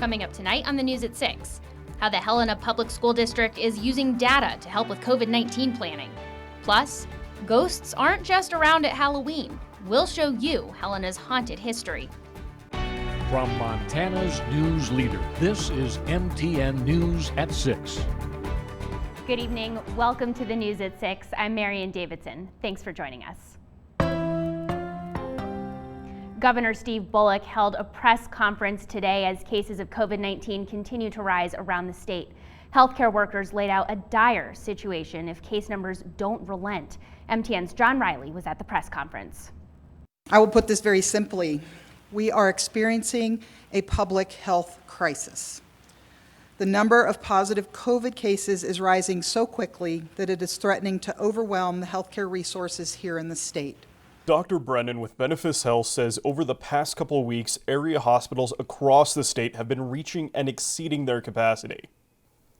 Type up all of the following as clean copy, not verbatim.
coming up tonight on the news at 6. How the Helena Public School District is using data to help with COVID-19 planning. Plus, ghosts aren't just around at Halloween. We'll show you Helena's haunted history. From Montana's news leader, this is MTN News at 6. Good evening. Welcome to the news at 6. I'm Marian Davidson. Thanks for joining us. Governor Steve Bullock held a press conference today as cases of COVID-19 continue to rise around the state. Healthcare workers laid out a dire situation if case numbers don't relent. MTN's John Riley was at the press conference. I will put this very simply. We are experiencing a public health crisis. The number of positive COVID cases is rising so quickly that it is threatening to overwhelm the healthcare resources here in the state. Dr. Brennan with Benefis Health says over the past couple of weeks, area hospitals across the state have been reaching and exceeding their capacity.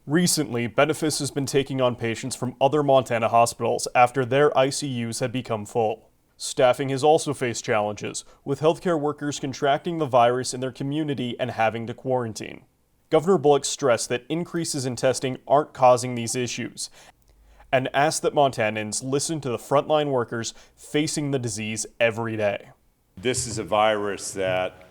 Recently, Benefis has been taking on patients from other Montana hospitals after their ICUs had become full. Staffing has also faced challenges, with healthcare workers contracting the virus in their community and having to quarantine. Governor Bullock stressed that increases in testing aren't causing these issues, and asked that Montanans listen to the frontline workers facing the disease every day. This is a virus that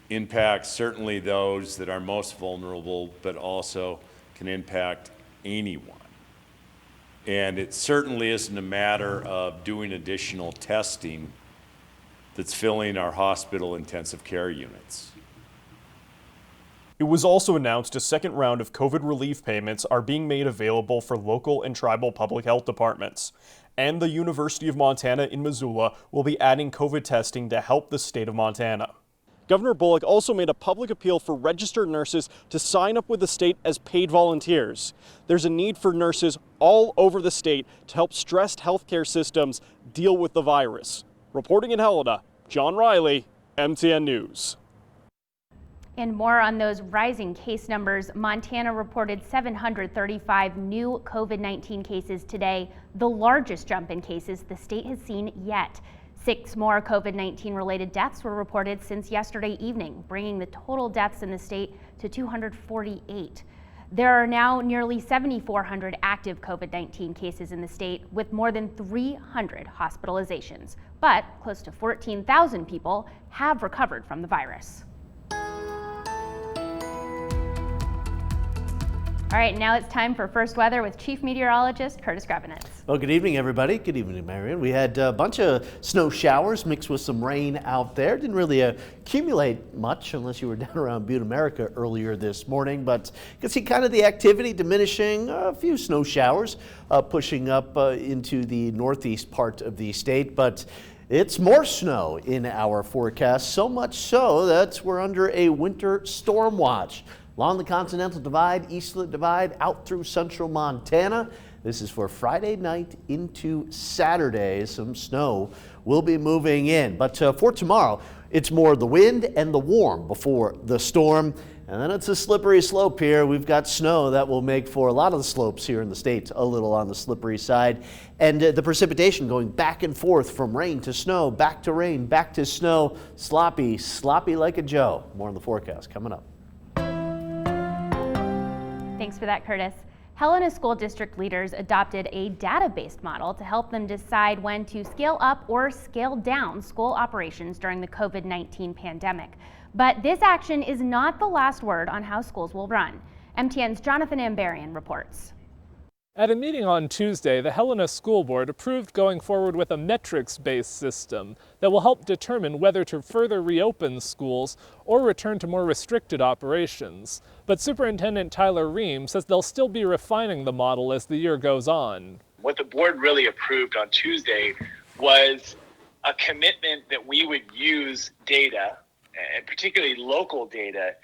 impacts certainly those that are most vulnerable, but also can impact anyone. And it certainly isn't a matter of doing additional testing that's filling our hospital intensive care units. It was also announced a second round of COVID relief payments are being made available for local and tribal public health departments. And the University of Montana in Missoula will be adding COVID testing to help the state of Montana. Governor Bullock also made a public appeal for registered nurses to sign up with the state as paid volunteers. There's a need for nurses all over the state to help stressed healthcare systems deal with the virus. Reporting in Helena, John Riley, MTN News. And more on those rising case numbers. Montana reported 735 new COVID-19 cases today, the largest jump in cases the state has seen yet. 6 more COVID-19 related deaths were reported since yesterday evening, bringing the total deaths in the state to 248. There are now nearly 7,400 active COVID-19 cases in the state, with more than 300 hospitalizations. But close to 14,000 people have recovered from the virus. All right, now it's time for First Weather with Chief Meteorologist Curtis Grabanitz. Well, good evening, everybody. Good evening, Marion. We had a bunch of snow showers mixed with some rain out there. Didn't really accumulate much unless you were down around Butte, America earlier this morning, but you can see kind of the activity diminishing, a few snow showers pushing up into the northeast part of the state, but it's more snow in our forecast, so much so that we're under a winter storm watch. Along the Continental Divide, east of the Divide, out through central Montana. This is for Friday night into Saturday. Some snow will be moving in. But for tomorrow, it's more the wind and the warm before the storm. And then it's a slippery slope here. We've got snow that will make for a lot of the slopes here in the state a little on the slippery side. And the precipitation going back and forth from rain to snow, back to rain, back to snow. Sloppy like a Joe. More on the forecast coming up. Thanks for that, Curtis. Helena School District leaders adopted a data-based model to help them decide when to scale up or scale down school operations during the COVID-19 pandemic. But this action is not the last word on how schools will run. MTN's Jonathan Ambarian reports. At a meeting on Tuesday, the Helena School Board approved going forward with a metrics-based system that will help determine whether to further reopen schools or return to more restricted operations. But Superintendent Tyler Ream says they'll still be refining the model as the year goes on. What the board really approved on Tuesday was a commitment that we would use data, and particularly local data,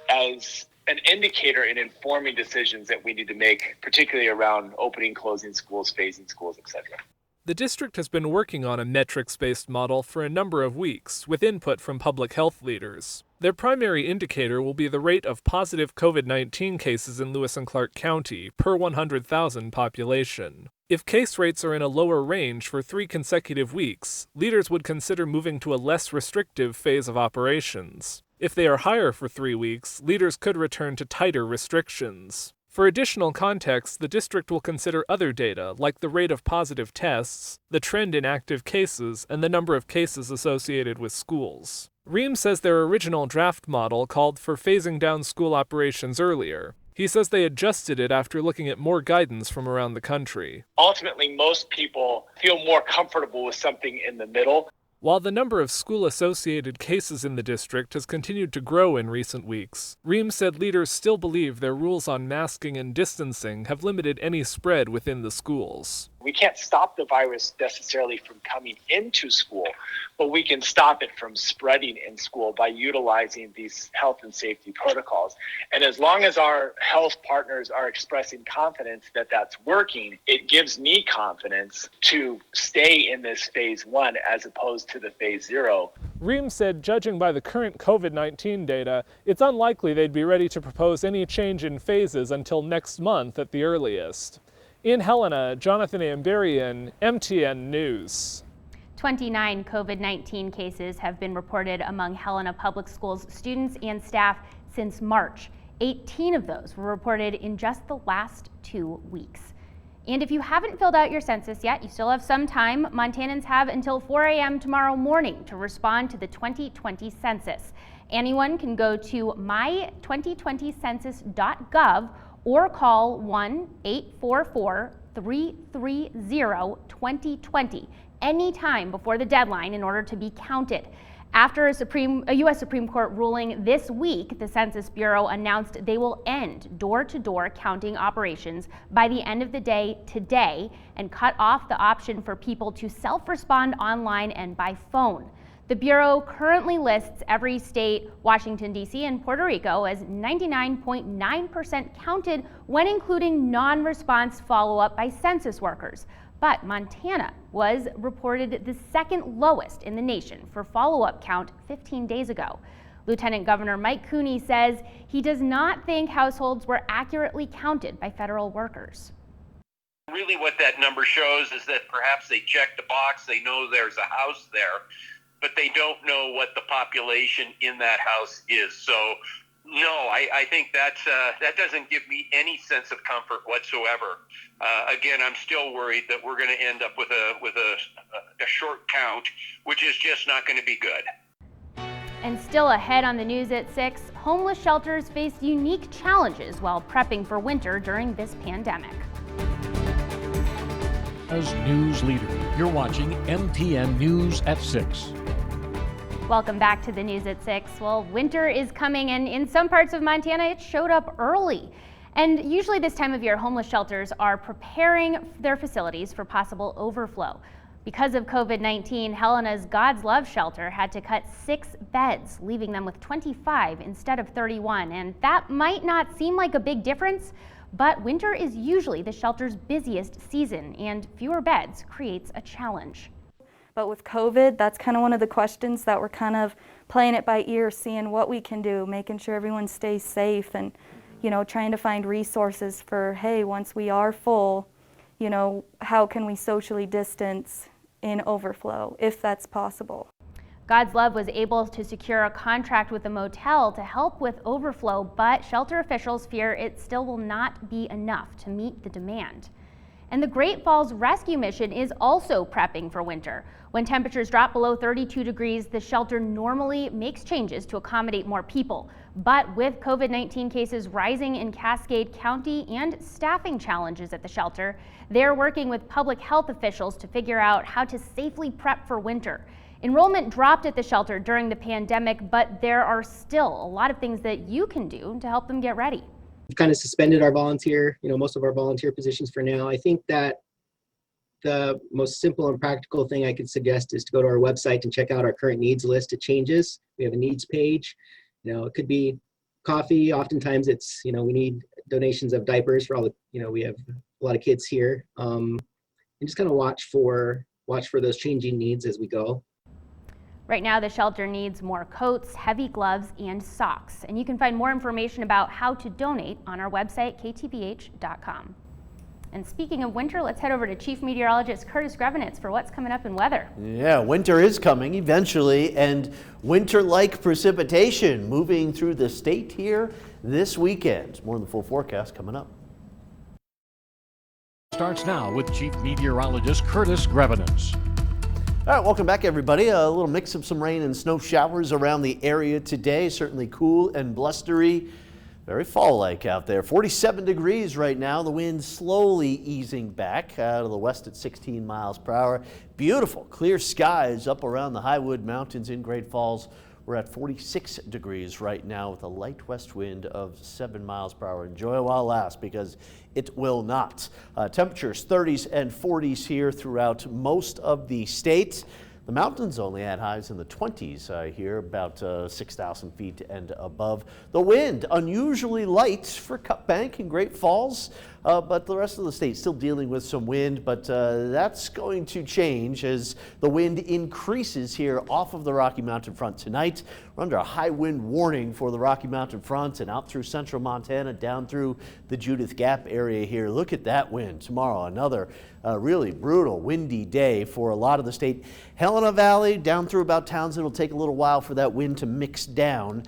as an indicator in informing decisions that we need to make, particularly around opening, closing schools, phasing schools, etc. The district has been working on a metrics-based model for a number of weeks, with input from public health leaders. Their primary indicator will be the rate of positive COVID-19 cases in Lewis and Clark County per 100,000 population. If case rates are in a lower range for 3 consecutive weeks, leaders would consider moving to a less restrictive phase of operations. If they are higher for 3 weeks, leaders could return to tighter restrictions. For additional context, the district will consider other data, like the rate of positive tests, the trend in active cases, and the number of cases associated with schools. Reams says their original draft model called for phasing down school operations earlier. He says they adjusted it after looking at more guidance from around the country. Ultimately, most people feel more comfortable with something in the middle. While the number of school-associated cases in the district has continued to grow in recent weeks, Reams said leaders still believe their rules on masking and distancing have limited any spread within the schools. We can't stop the virus necessarily from coming into school, but we can stop it from spreading in school by utilizing these health and safety protocols. And as long as our health partners are expressing confidence that that's working, it gives me confidence to stay in this phase 1 as opposed to the phase 0. Reams said judging by the current COVID-19 data, it's unlikely they'd be ready to propose any change in phases until next month at the earliest. In Helena, Jonathan Amberian, MTN News. 29 COVID-19 cases have been reported among Helena Public Schools students and staff since March. 18 of those were reported in just the last 2 weeks. And if you haven't filled out your census yet, you still have some time. Montanans have until 4 a.m. tomorrow morning to respond to the 2020 census. Anyone can go to my2020census.gov or call 1-844-330-2020 anytime before the deadline in order to be counted. After a U.S. Supreme Court ruling this week, the Census Bureau announced they will end door-to-door counting operations by the end of the day today and cut off the option for people to self-respond online and by phone. The Bureau currently lists every state, Washington, D.C., and Puerto Rico as 99.9% counted when including non-response follow-up by census workers. But Montana was reported the second lowest in the nation for follow-up count 15 days ago. Lieutenant Governor Mike Cooney says he does not think households were accurately counted by federal workers. Really what that number shows is that perhaps they checked a box, they know there's a house there, but they don't know what the population in that house is. So no, I think that doesn't give me any sense of comfort whatsoever. Again, I'm still worried that we're going to end up with a short count, which is just not going to be good. And still ahead on the news at 6, homeless shelters face unique challenges while prepping for winter during this pandemic. As news leader, you're watching MTN News at 6. Welcome back to the news at 6. Well, winter is coming, and in some parts of Montana, it showed up early. And usually this time of year, homeless shelters are preparing their facilities for possible overflow. Because of COVID-19, Helena's God's Love shelter had to cut 6 beds, leaving them with 25 instead of 31. And that might not seem like a big difference, but winter is usually the shelter's busiest season, and fewer beds creates a challenge. But with COVID, that's kind of one of the questions that we're kind of playing it by ear, seeing what we can do, making sure everyone stays safe, and, you know, trying to find resources for, hey, once we are full, you know, how can we socially distance in overflow, if that's possible. God's Love was able to secure a contract with a motel to help with overflow, but shelter officials fear it still will not be enough to meet the demand. And the Great Falls Rescue Mission is also prepping for winter. When temperatures drop below 32 degrees, the shelter normally makes changes to accommodate more people. But with COVID-19 cases rising in Cascade County and staffing challenges at the shelter, they're working with public health officials to figure out how to safely prep for winter. Enrollment dropped at the shelter during the pandemic, but there are still a lot of things that you can do to help them get ready. We've kind of suspended our volunteer, most of our volunteer positions for now. I think that the most simple and practical thing I could suggest is to go to our website and check out our current needs list. It changes. We have a needs page. It could be coffee. Oftentimes it's, we need donations of diapers for all the, we have a lot of kids here. And just kind of watch for those changing needs as we go. Right now, the shelter needs more coats, heavy gloves, and socks. And you can find more information about how to donate on our website, ktvh.com. And speaking of winter, let's head over to Chief Meteorologist Curtis Grevenitz for what's coming up in weather. Yeah, winter is coming eventually, and winter-like precipitation moving through the state here this weekend. More on the full forecast coming up. Starts now with Chief Meteorologist Curtis Grevenitz. All right, welcome back, everybody. A little mix of some rain and snow showers around the area today. Certainly cool and blustery. Very fall-like out there. 47 degrees right now. The wind slowly easing back out of the west at 16 miles per hour. Beautiful clear skies up around the Highwood Mountains in Great Falls. We're at 46 degrees right now with a light west wind of 7 miles per hour. Enjoy it while it lasts, because it will not. Temperatures 30s and 40s here throughout most of the state. The mountains only had highs in the 20s here, about 6,000 feet and above. The wind, unusually light for Cut Bank and Great Falls, but the rest of the state still dealing with some wind, but that's going to change as the wind increases here off of the Rocky Mountain Front tonight. We're under a high wind warning for the Rocky Mountain Front and out through central Montana, down through the Judith Gap area here. Look at that wind tomorrow. Another really brutal, windy day for a lot of the state. Helena Valley, down through about Townsend, it'll take a little while for that wind to mix down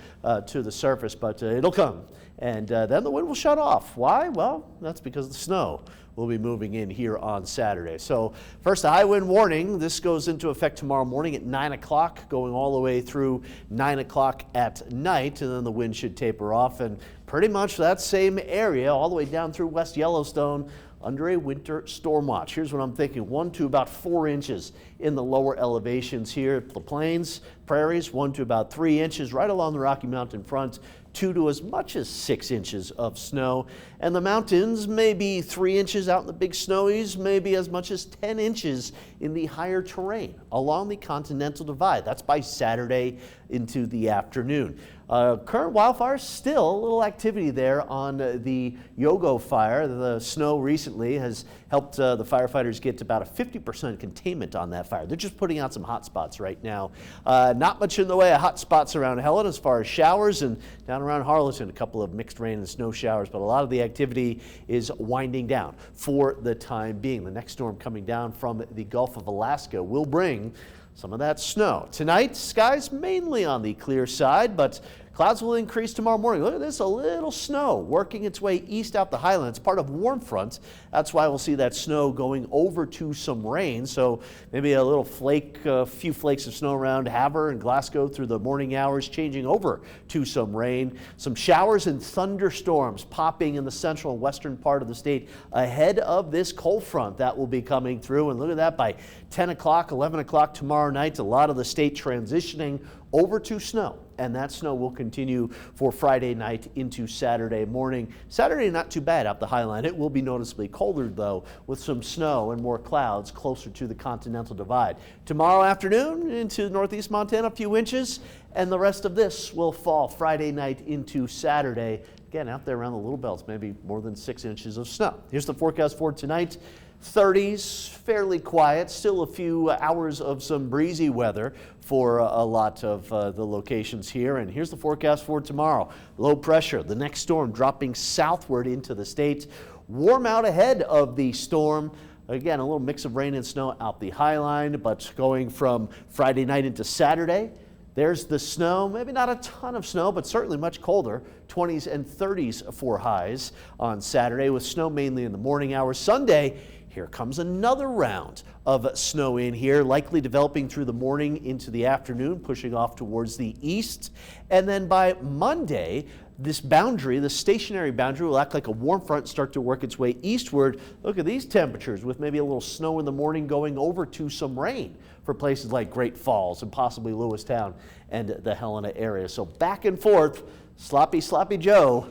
to the surface, but it'll come. And then the wind will shut off. Why? Well, that's because the snow will be moving in here on Saturday. So first, a high wind warning. This goes into effect tomorrow morning at 9 o'clock, going all the way through 9 o'clock at night, and then the wind should taper off. And pretty much that same area all the way down through West Yellowstone under a winter storm watch. Here's what I'm thinking: 1 to about 4 inches in the lower elevations here. The plains, prairies, 1 to about 3 inches right along the Rocky Mountain Front. 2 to as much as 6 inches of snow. And the mountains, maybe 3 inches out in the big snowies, maybe as much as 10 inches in the higher terrain along the Continental Divide. That's by Saturday into the afternoon. Current wildfires, still a little activity there on the Yogo fire. The snow recently has helped the firefighters get about a 50% containment on that fire. They're just putting out some hot spots right now. Not much in the way of hot spots around Helen as far as showers, and down around Harleton, a couple of mixed rain and snow showers, but a lot of the activity is winding down for the time being. The next storm coming down from the Gulf of Alaska will bring some of that snow. Tonight, skies mainly on the clear side, but clouds will increase tomorrow morning. Look at this, a little snow working its way east out the highlands, part of warm front. That's why we'll see that snow going over to some rain. So maybe a little flake, a few flakes of snow around Havre and Glasgow through the morning hours, changing over to some rain. Some showers and thunderstorms popping in the central and western part of the state ahead of this cold front that will be coming through. And look at that, by 10 o'clock, 11 o'clock tomorrow night, a lot of the state transitioning over to snow, and that snow will continue for Friday night into Saturday morning. Saturday, not too bad up the Highline. It will be noticeably colder, though, with some snow and more clouds closer to the Continental Divide. Tomorrow afternoon into northeast Montana, a few inches, and the rest of this will fall Friday night into Saturday. Again, out there around the Little Belts, maybe more than 6 inches of snow. Here's the forecast for tonight. 30s, fairly quiet, still a few hours of some breezy weather for a lot of the locations here. And here's the forecast for tomorrow. Low pressure, the next storm dropping southward into the state. Warm out ahead of the storm. Again, a little mix of rain and snow out the Highline, but going from Friday night into Saturday, there's the snow, maybe not a ton of snow, but certainly much colder. 20s and 30s for highs on Saturday, with snow mainly in the morning hours. Sunday, here comes another round of snow in here, likely developing through the morning into the afternoon, pushing off towards the east. And then by Monday, this boundary, the stationary boundary, will act like a warm front, start to work its way eastward. Look at these temperatures, with maybe a little snow in the morning going over to some rain for places like Great Falls and possibly Lewistown and the Helena area. So back and forth. Sloppy Joe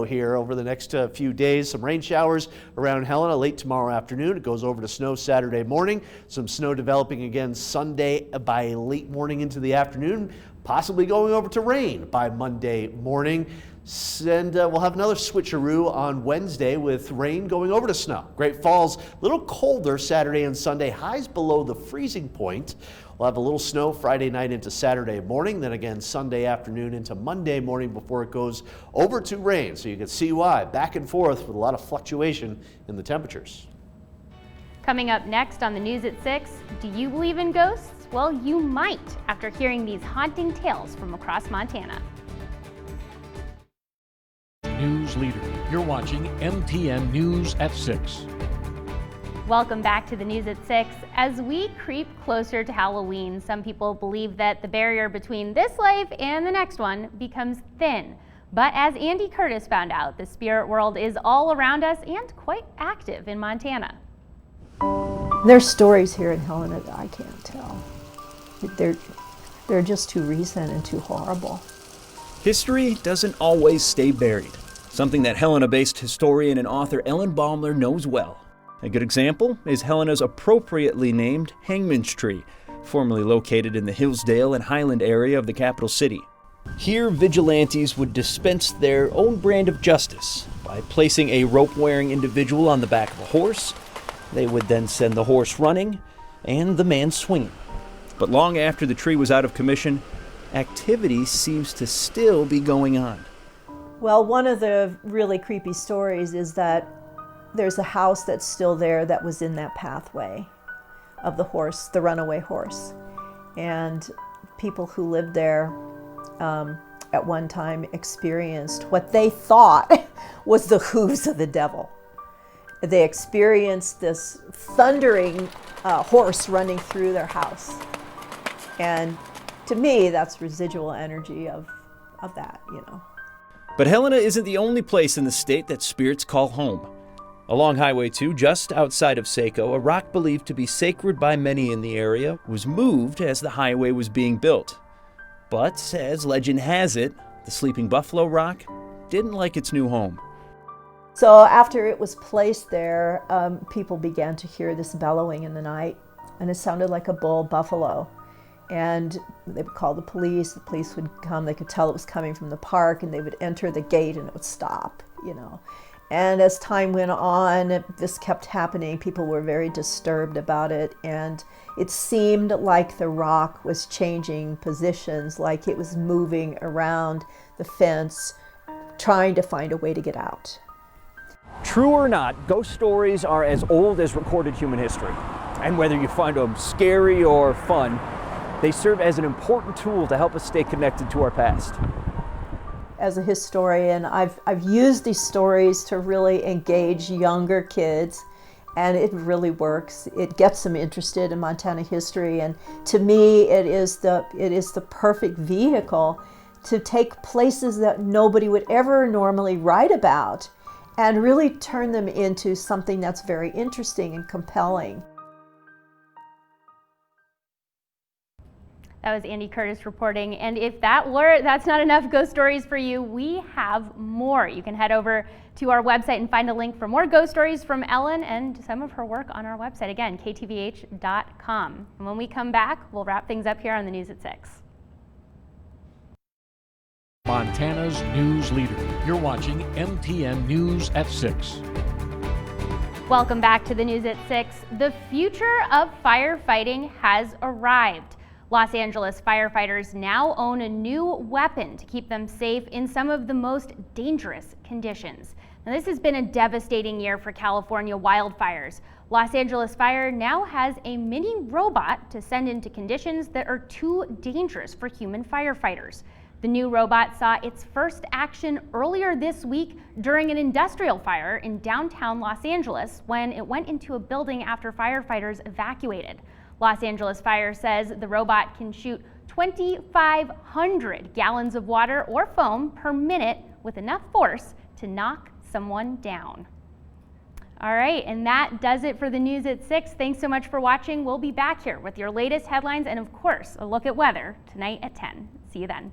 here over the next few days. Some rain showers around Helena late tomorrow afternoon. It goes over to snow Saturday morning. Some snow developing again Sunday by late morning into the afternoon, possibly going over to rain by Monday morning. And we'll have another switcheroo on Wednesday with rain going over to snow. Great Falls, a little colder Saturday and Sunday, highs below the freezing point. We'll have a little snow Friday night into Saturday morning, then again Sunday afternoon into Monday morning before it goes over to rain. So you can see why, back and forth with a lot of fluctuation in the temperatures. Coming up next on the news at 6, do you believe in ghosts? Well, you might after hearing these haunting tales from across Montana. News leader. You're watching MTN News at 6. Welcome back to the news at 6. As we creep closer to Halloween, some people believe that the barrier between this life and the next one becomes thin. But as Andy Curtis found out, the spirit world is all around us and quite active in Montana. There's stories here in Helena that I can't tell. They're just too recent and too horrible. History doesn't always stay buried, something that Helena-based historian and author Ellen Baumler knows well. A good example is Helena's appropriately named Hangman's Tree, formerly located in the Hillsdale and Highland area of the capital city. Here, vigilantes would dispense their own brand of justice by placing a rope-wearing individual on the back of a horse. They would then send the horse running and the man swinging. But long after the tree was out of commission, activity seems to still be going on. Well, one of the really creepy stories is that there's a house that's still there that was in that pathway of the horse, the runaway horse. And people who lived there at one time experienced what they thought was the hooves of the devil. They experienced this thundering horse running through their house. And to me, that's residual energy of that, you know. But Helena isn't the only place in the state that spirits call home. Along Highway 2, just outside of Saco, a rock believed to be sacred by many in the area was moved as the highway was being built. But, as legend has it, the Sleeping Buffalo Rock didn't like its new home. So after it was placed there, people began to hear this bellowing in the night, and it sounded like a bull buffalo. And they would call the police would come, they could tell it was coming from the park, and they would enter the gate and it would stop, you know. And as time went on, this kept happening. People were very disturbed about it, and it seemed like the rock was changing positions, like it was moving around the fence, trying to find a way to get out. True or not, ghost stories are as old as recorded human history. And whether you find them scary or fun, they serve as an important tool to help us stay connected to our past. As a historian, I've used these stories to really engage younger kids, and it really works. It gets them interested in Montana history, and to me, it is the perfect vehicle to take places that nobody would ever normally write about and really turn them into something that's very interesting and compelling. That was Andy Curtis reporting, and if that's not enough ghost stories for you, we have more. You can head over to our website and find a link for more ghost stories from Ellen and some of her work on our website. Again, KTVH.com. And when we come back, we'll wrap things up here on the News at 6. Montana's news leader. You're watching MTN News at 6. Welcome back to the News at 6. The future of firefighting has arrived. Los Angeles firefighters now own a new weapon to keep them safe in some of the most dangerous conditions. Now, this has been a devastating year for California wildfires. Los Angeles Fire now has a mini robot to send into conditions that are too dangerous for human firefighters. The new robot saw its first action earlier this week during an industrial fire in downtown Los Angeles when it went into a building after firefighters evacuated. Los Angeles Fire says the robot can shoot 2,500 gallons of water or foam per minute with enough force to knock someone down. All right, and that does it for the News at 6. Thanks so much for watching. We'll be back here with your latest headlines and, of course, a look at weather tonight at 10. See you then.